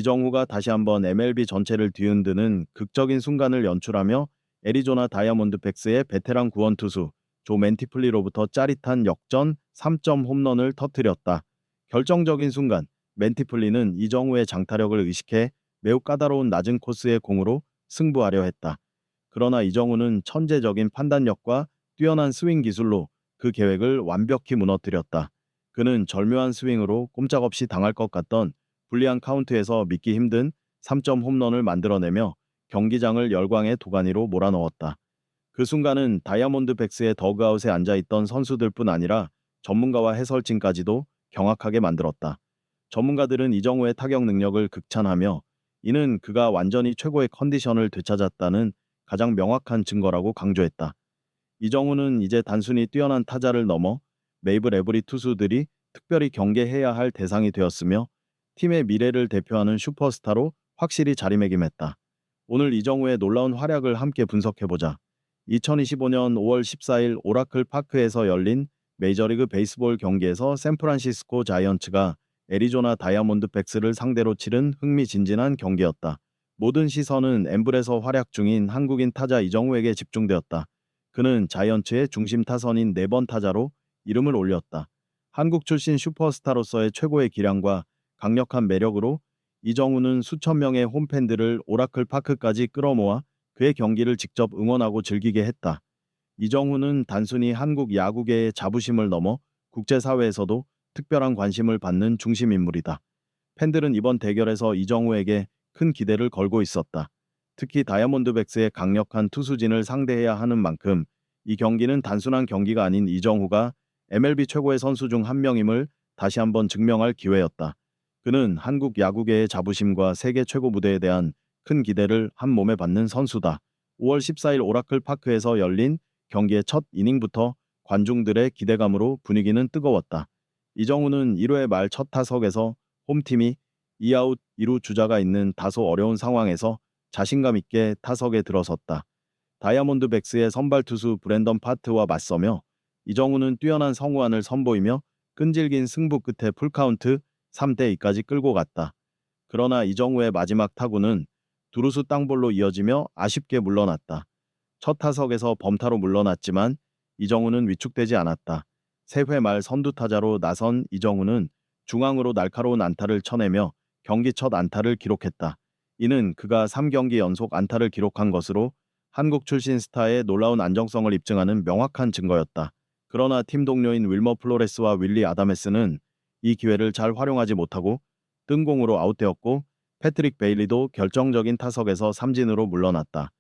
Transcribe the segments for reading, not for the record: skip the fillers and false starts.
이정후가 다시 한번 MLB 전체를 뒤흔드는 극적인 순간을 연출하며 애리조나 다이아몬드백스의 베테랑 구원 투수 조 맨티플리로부터 짜릿한 역전 3점 홈런을 터뜨렸다. 결정적인 순간 맨티플리는 이정후의 장타력을 의식해 매우 까다로운 낮은 코스의 공으로 승부하려 했다. 그러나 이정후는 천재적인 판단력과 뛰어난 스윙 기술로 그 계획을 완벽히 무너뜨렸다. 그는 절묘한 스윙으로 꼼짝없이 당할 것 같던 불리한 카운트에서 믿기 힘든 3점 홈런을 만들어내며 경기장을 열광의 도가니로 몰아넣었다. 그 순간은 다이아몬드백스의 더그아웃에 앉아있던 선수들뿐 아니라 전문가와 해설진까지도 경악하게 만들었다. 전문가들은 이정후의 타격 능력을 극찬하며 이는 그가 완전히 최고의 컨디션을 되찾았다는 가장 명확한 증거라고 강조했다. 이정후는 이제 단순히 뛰어난 타자를 넘어 메이블 에브리 투수들이 특별히 경계해야 할 대상이 되었으며 팀의 미래를 대표하는 슈퍼스타로 확실히 자리매김했다. 오늘 이정후의 놀라운 활약을 함께 분석해보자. 2025년 5월 14일 오라클 파크에서 열린 메이저리그 베이스볼 경기에서 샌프란시스코 자이언츠가 애리조나 다이아몬드백스를 상대로 치른 흥미진진한 경기였다. 모든 시선은 엠블에서 활약 중인 한국인 타자 이정후에게 집중되었다. 그는 자이언츠의 중심 타선인 4번 타자로 이름을 올렸다. 한국 출신 슈퍼스타로서의 최고의 기량과 강력한 매력으로 이정후는 수천 명의 홈팬들을 오라클 파크까지 끌어모아 그의 경기를 직접 응원하고 즐기게 했다. 이정후는 단순히 한국 야구계의 자부심을 넘어 국제사회에서도 특별한 관심을 받는 중심 인물이다. 팬들은 이번 대결에서 이정후에게 큰 기대를 걸고 있었다. 특히 다이아몬드백스의 강력한 투수진을 상대해야 하는 만큼 이 경기는 단순한 경기가 아닌 이정후가 MLB 최고의 선수 중 한 명임을 다시 한번 증명할 기회였다. 그는 한국 야구계의 자부심과 세계 최고 무대에 대한 큰 기대를 한 몸에 받는 선수다. 5월 14일 오라클 파크에서 열린 경기의 첫 이닝부터 관중들의 기대감으로 분위기는 뜨거웠다. 이정후는 1회 말 첫 타석에서 홈팀이 2아웃 2루 주자가 있는 다소 어려운 상황에서 자신감 있게 타석에 들어섰다. 다이아몬드백스의 선발 투수 브랜던 파트와 맞서며 이정후는 뛰어난 성우안을 선보이며 끈질긴 승부 끝에 풀카운트 3대2까지 끌고 갔다. 그러나 이정후의 마지막 타구는 두루수 땅볼로 이어지며 아쉽게 물러났다. 첫 타석에서 범타로 물러났지만 이정후는 위축되지 않았다. 3회 말 선두 타자로 나선 이정후는 중앙으로 날카로운 안타를 쳐내며 경기 첫 안타를 기록했다. 이는 그가 3경기 연속 안타를 기록한 것으로 한국 출신 스타의 놀라운 안정성을 입증하는 명확한 증거였다. 그러나 팀 동료인 윌머 플로레스와 윌리 아다메스는 이 기회를 잘 활용하지 못하고 뜬공으로 아웃되었고 패트릭 베일리도 결정적인 타석에서 삼진으로 물러났다.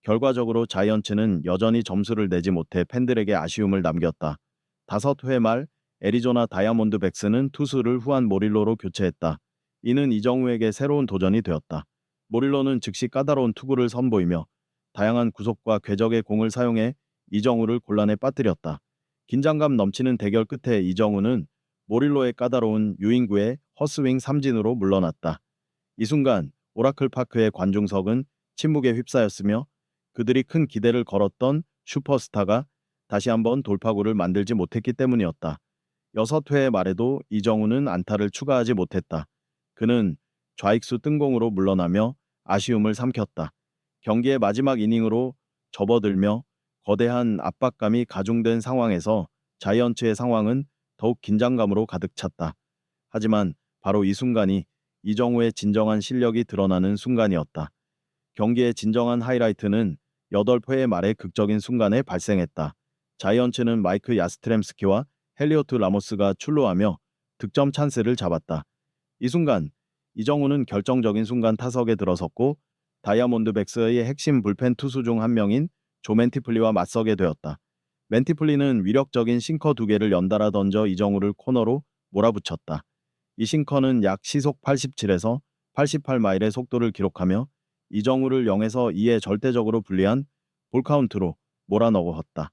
결과적으로 자이언츠는 여전히 점수를 내지 못해 팬들에게 아쉬움을 남겼다. 5회 말 애리조나 다이아몬드백스는 투수를 후안 모릴로로 교체했다. 이는 이정후에게 새로운 도전이 되었다. 모릴로는 즉시 까다로운 투구를 선보이며 다양한 구속과 궤적의 공을 사용해 이정후를 곤란에 빠뜨렸다. 긴장감 넘치는 대결 끝에 이정후는 모릴로의 까다로운 유인구에 헛스윙 삼진으로 물러났다. 이 순간 오라클 파크의 관중석은 침묵에 휩싸였으며 그들이 큰 기대를 걸었던 슈퍼스타가 다시 한번 돌파구를 만들지 못했기 때문이었다. 6회 말에도 이정후는 안타를 추가하지 못했다. 그는 좌익수 뜬공으로 물러나며 아쉬움을 삼켰다. 경기의 마지막 이닝으로 접어들며 거대한 압박감이 가중된 상황에서 자이언츠의 상황은 더욱 긴장감으로 가득 찼다. 하지만 바로 이 순간이 이정후의 진정한 실력이 드러나는 순간이었다. 경기의 진정한 하이라이트는 8회 말의 극적인 순간에 발생했다. 자이언츠는 마이크 야스트렘스키와 헬리오트 라모스가 출루하며 득점 찬스를 잡았다. 이 순간 이정후는 결정적인 순간 타석에 들어섰고 다이아몬드백스의 핵심 불펜 투수 중 한 명인 조 맨티플리와 맞서게 되었다. 맨티플리는 위력적인 싱커 2개를 연달아 던져 이정후를 코너로 몰아붙였다. 이 싱커는 약 시속 87에서 88마일의 속도를 기록하며 이정후를 0에서 2에 절대적으로 불리한 볼카운트로 몰아넣었다.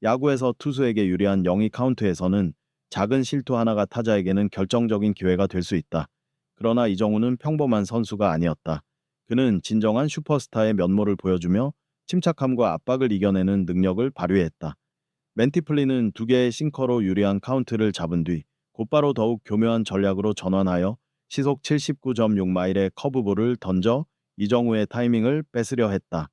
야구에서 투수에게 유리한 영위 카운트에서는 작은 실투 하나가 타자에게는 결정적인 기회가 될 수 있다. 그러나 이정후는 평범한 선수가 아니었다. 그는 진정한 슈퍼스타의 면모를 보여주며 침착함과 압박을 이겨내는 능력을 발휘했다. 맨티플리는 2개의 싱커로 유리한 카운트를 잡은 뒤 곧바로 더욱 교묘한 전략으로 전환하여 시속 79.6마일의 커브볼을 던져 이정우의 타이밍을 뺏으려 했다.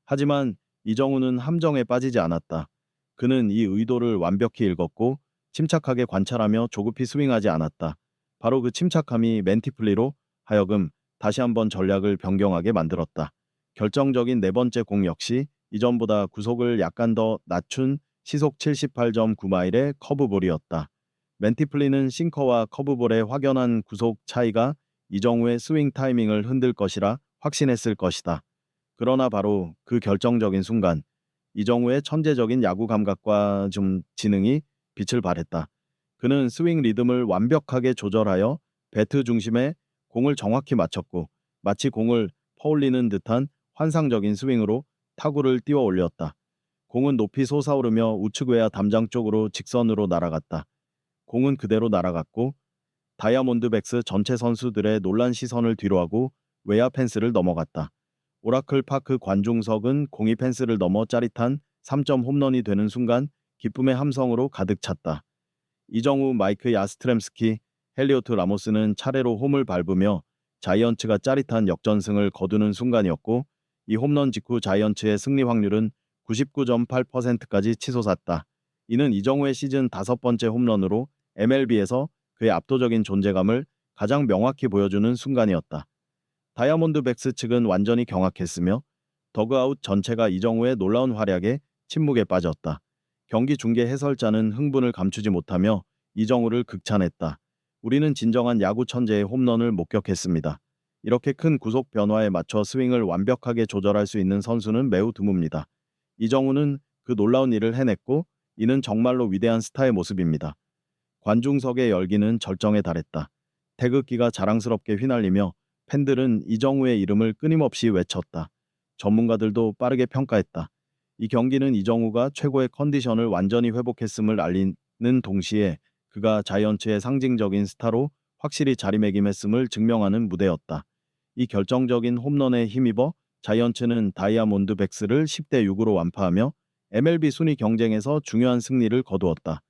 하지만 이정우는 함정에 빠지지 않았다. 그는 이 의도를 완벽히 읽었고 침착하게 관찰하며 조급히 스윙하지 않았다. 바로 그 침착함이 멘티플리로 하여금 다시 한번 전략을 변경하게 만들었다. 결정적인 네 번째 공 역시 이전보다 구속을 약간 더 낮춘 시속 78.9마일의 커브볼이었다. 멘티플리는 싱커와 커브볼의 확연한 구속 차이가 이정우의 스윙 타이밍을 흔들 것이라 확신했을 것이다. 그러나 바로 그 결정적인 순간 이정우의 천재적인 야구 감각과 좀 지능이 빛을 발했다. 그는 스윙 리듬을 완벽하게 조절하여 배트 중심에 공을 정확히 맞췄고 마치 공을 퍼올리는 듯한 환상적인 스윙으로 타구를 띄워 올렸다. 공은 높이 솟아오르며 우측 외야 담장 쪽으로 직선으로 날아갔다. 공은 그대로 날아갔고 다이아몬드백스 전체 선수들의 놀란 시선을 뒤로하고 외야 펜스를 넘어갔다. 오라클 파크 관중석은 공이 펜스를 넘어 짜릿한 3점 홈런이 되는 순간 기쁨의 함성으로 가득 찼다. 이정우, 마이크 야스트렘스키, 헬리오트 라모스는 차례로 홈을 밟으며 자이언츠가 짜릿한 역전승을 거두는 순간이었고 이 홈런 직후 자이언츠의 승리 확률은 99.8%까지 치솟았다. 이는 이정우의 시즌 5번째 홈런으로 MLB에서 그의 압도적인 존재감을 가장 명확히 보여주는 순간이었다. 다이아몬드백스 측은 완전히 경악했으며 더그아웃 전체가 이정우의 놀라운 활약에 침묵에 빠졌다. 경기 중계 해설자는 흥분을 감추지 못하며 이정우를 극찬했다. 우리는 진정한 야구 천재의 홈런을 목격했습니다. 이렇게 큰 구속 변화에 맞춰 스윙을 완벽하게 조절할 수 있는 선수는 매우 드뭅니다. 이정우는 그 놀라운 일을 해냈고 이는 정말로 위대한 스타의 모습입니다. 관중석의 열기는 절정에 달했다. 태극기가 자랑스럽게 휘날리며 팬들은 이정우의 이름을 끊임없이 외쳤다. 전문가들도 빠르게 평가했다. 이 경기는 이정우가 최고의 컨디션을 완전히 회복했음을 알리는 동시에 그가 자이언츠의 상징적인 스타로 확실히 자리매김했음을 증명하는 무대였다. 이 결정적인 홈런에 힘입어 자이언츠는 다이아몬드백스를 10대 6으로 완파하며 MLB 순위 경쟁에서 중요한 승리를 거두었다.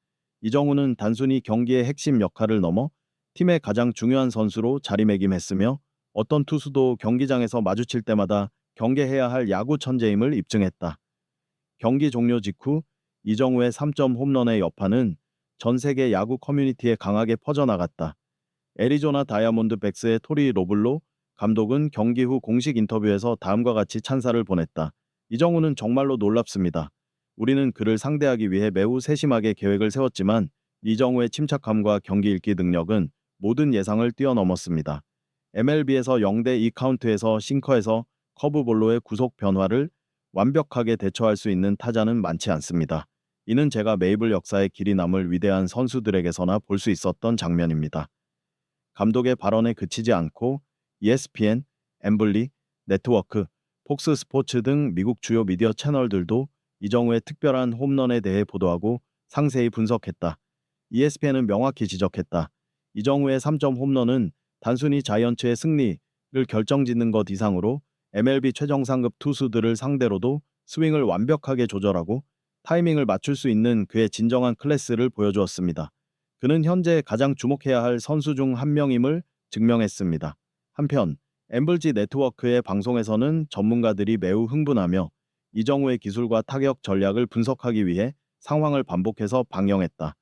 이정우는 단순히 경기의 핵심 역할을 넘어 팀의 가장 중요한 선수로 자리매김했으며 어떤 투수도 경기장에서 마주칠 때마다 경계해야 할 야구 천재임을 입증했다. 경기 종료 직후 이정우의 3점 홈런의 여파는 전 세계 야구 커뮤니티에 강하게 퍼져나갔다. 애리조나 다이아몬드백스의 토리 로블로 감독은 경기 후 공식 인터뷰에서 다음과 같이 찬사를 보냈다. 이정우는 정말로 놀랍습니다. 우리는 그를 상대하기 위해 매우 세심하게 계획을 세웠지만 이정우의 침착함과 경기 읽기 능력은 모든 예상을 뛰어넘었습니다. MLB에서 0대2 카운트에서 싱커에서 커브볼로의 구속 변화를 완벽하게 대처할 수 있는 타자는 많지 않습니다. 이는 제가 메이블 역사에 길이 남을 위대한 선수들에게서나 볼 수 있었던 장면입니다. 감독의 발언에 그치지 않고 ESPN, 엠블리, 네트워크, 폭스 스포츠 등 미국 주요 미디어 채널들도 이정우의 특별한 홈런에 대해 보도하고 상세히 분석했다. ESPN은 명확히 지적했다. 이정우의 3점 홈런은 단순히 자이언츠의 승리를 결정짓는 것 이상으로 MLB 최정상급 투수들을 상대로도 스윙을 완벽하게 조절하고 타이밍을 맞출 수 있는 그의 진정한 클래스를 보여주었습니다. 그는 현재 가장 주목해야 할 선수 중 한 명임을 증명했습니다. 한편 엠블지 네트워크의 방송에서는 전문가들이 매우 흥분하며 이정우의 기술과 타격 전략을 분석하기 위해 상황을 반복해서 방영했다.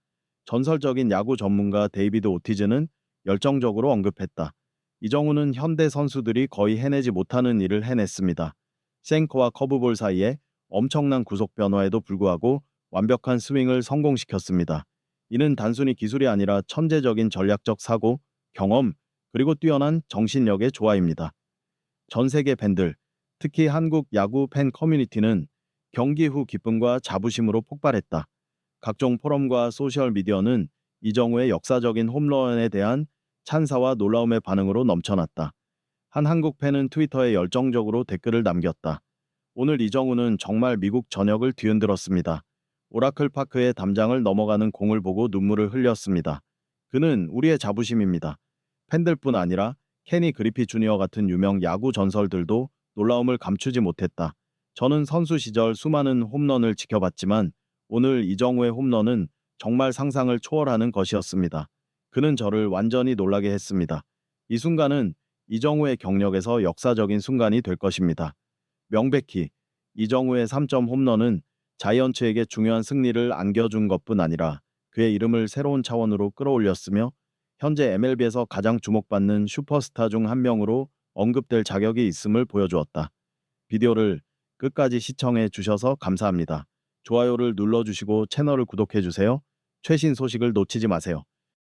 전설적인 야구 전문가 데이비드 오티즈는 열정적으로 언급했다. 이정우는 현대 선수들이 거의 해내지 못하는 일을 해냈습니다. 생커와 커브볼 사이에 엄청난 구속 변화에도 불구하고 완벽한 스윙을 성공시켰습니다. 이는 단순히 기술이 아니라 천재적인 전략적 사고, 경험, 그리고 뛰어난 정신력의 조화입니다. 전 세계 팬들, 특히 한국 야구 팬 커뮤니티는 경기 후 기쁨과 자부심으로 폭발했다. 각종 포럼과 소셜미디어는 이정우의 역사적인 홈런에 대한 찬사와 놀라움의 반응으로 넘쳐났다. 한 한국 팬은 트위터에 열정적으로 댓글을 남겼다. 오늘 이정우는 정말 미국 전역을 뒤흔들었습니다. 오라클 파크의 담장을 넘어가는 공을 보고 눈물을 흘렸습니다. 그는 우리의 자부심입니다. 팬들뿐 아니라 케니 그리피 주니어 같은 유명 야구 전설들도 놀라움을 감추지 못했다. 저는 선수 시절 수많은 홈런을 지켜봤지만 오늘 이정우의 홈런은 정말 상상을 초월하는 것이었습니다. 그는 저를 완전히 놀라게 했습니다. 이 순간은 이정우의 경력에서 역사적인 순간이 될 것입니다. 명백히 이정우의 3점 홈런은 자이언츠에게 중요한 승리를 안겨준 것뿐 아니라 그의 이름을 새로운 차원으로 끌어올렸으며 현재 MLB에서 가장 주목받는 슈퍼스타 중 한 명으로 언급될 자격이 있음을 보여주었다. 비디오를 끝까지 시청해 주셔서 감사합니다. 좋아요를 눌러주시고 채널을 구독해 주세요. 최신 소식을 놓치지 마세요.